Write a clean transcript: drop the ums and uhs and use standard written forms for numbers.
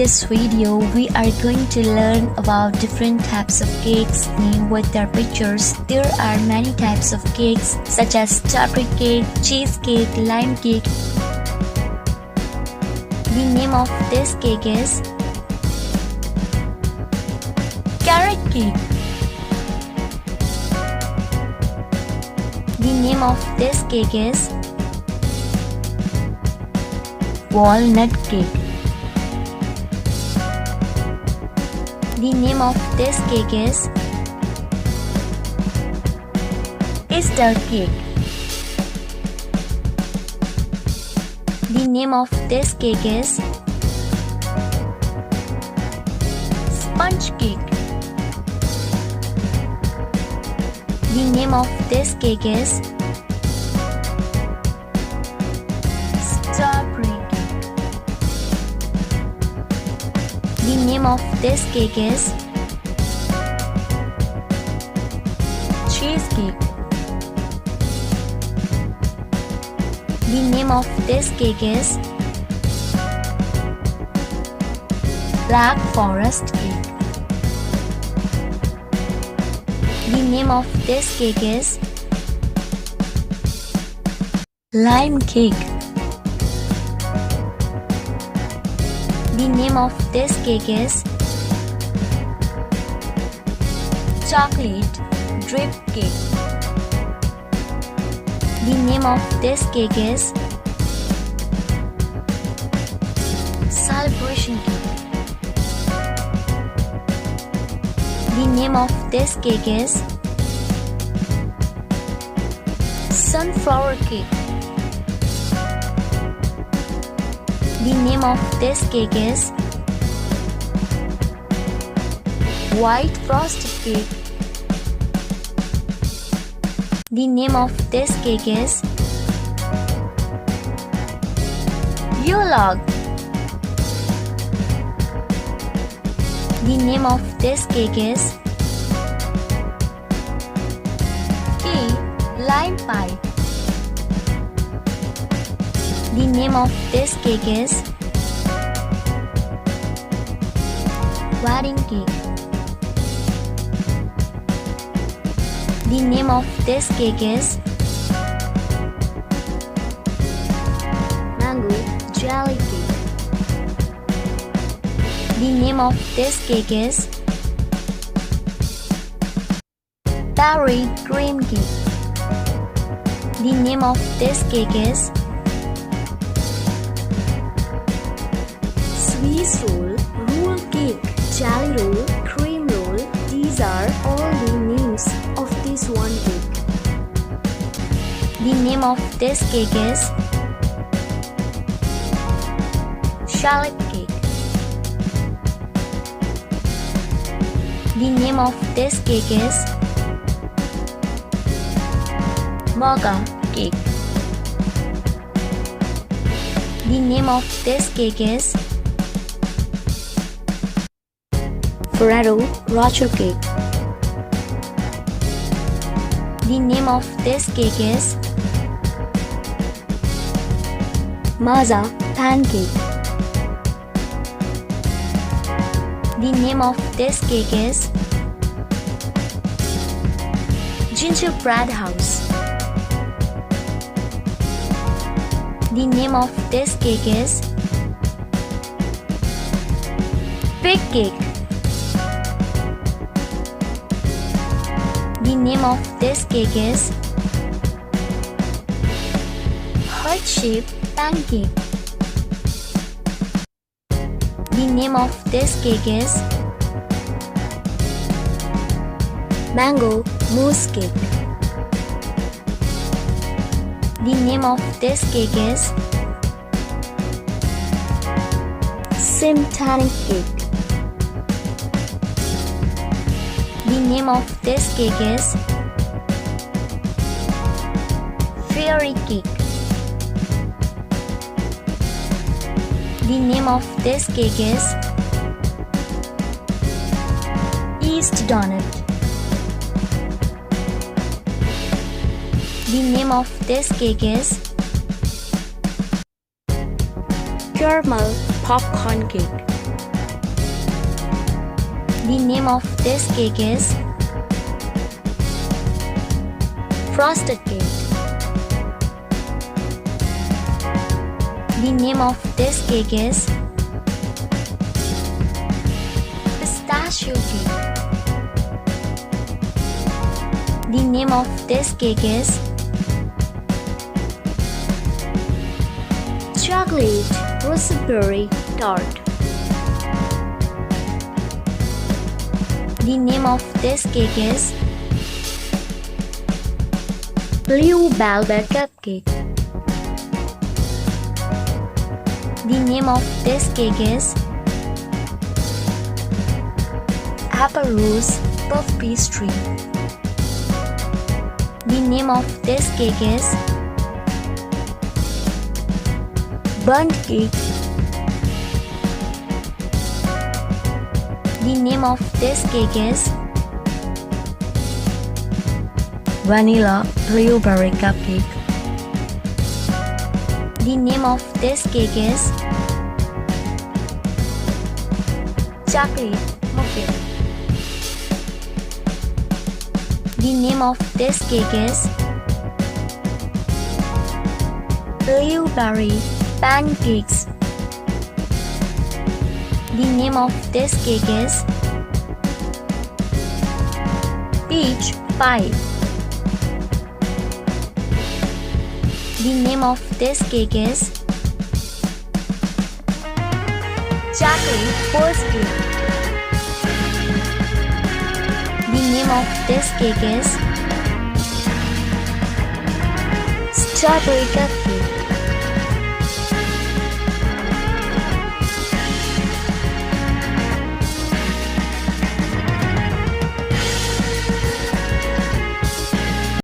this video, we are going to learn about different types of cakes named with their pictures. There are many types of cakes such as strawberry cake, cheesecake, lime cake. The name of this cake is carrot cake. The name of this cake is walnut cake. The name of this cake is Easter cake. The name of this cake is sponge cake. The name of this cake is strawberry cake. The name of this cake is cheesecake. The name of this cake is black forest cake. The name of this cake is lime cake. The name of this cake is chocolate drip cake. The name of this cake is celebration cake. The name of this cake is sunflower cake. The name of this cake is white frosted cake. The name of this cake is yule-log. The name of this cake is key lime pie. The name of this cake is wedding cake. The name of this cake is mango jelly cake. The name of this cake is berry cream cake. The name of this cake is Swiss roll cake, jelly roll, cream roll. These are all the names of this one cake. The name of this cake is shallot cake. The name of this cake is mocha cake. The name of this cake is Ferrero Rocher cake. The name of this cake is Maza pancake. The name of this cake is gingerbread house. The name of this cake is pig cake. The name of this cake is heart-shaped pancake. The name of this cake is mango mousse cake. The name of this cake is Simtanic cake. The name of this cake is fairy cake. The name of this cake is East donut. The name of this cake is caramel popcorn cake. The name of this cake is frosted cake. The name of this cake is pistachio cake. The name of this cake is chocolate raspberry tart. The name of this cake is blue velvet cupcake. The name of this cake is apple rose puff pastry. The name of this cake is burnt cake. The name of this cake is vanilla blueberry cupcake. The name of this cake is chocolate muffin. The name of this cake is blueberry pancakes. The name of this cake is peach pie. The name of this cake is chocolate horse cake. The name of this cake is strawberry cupcake.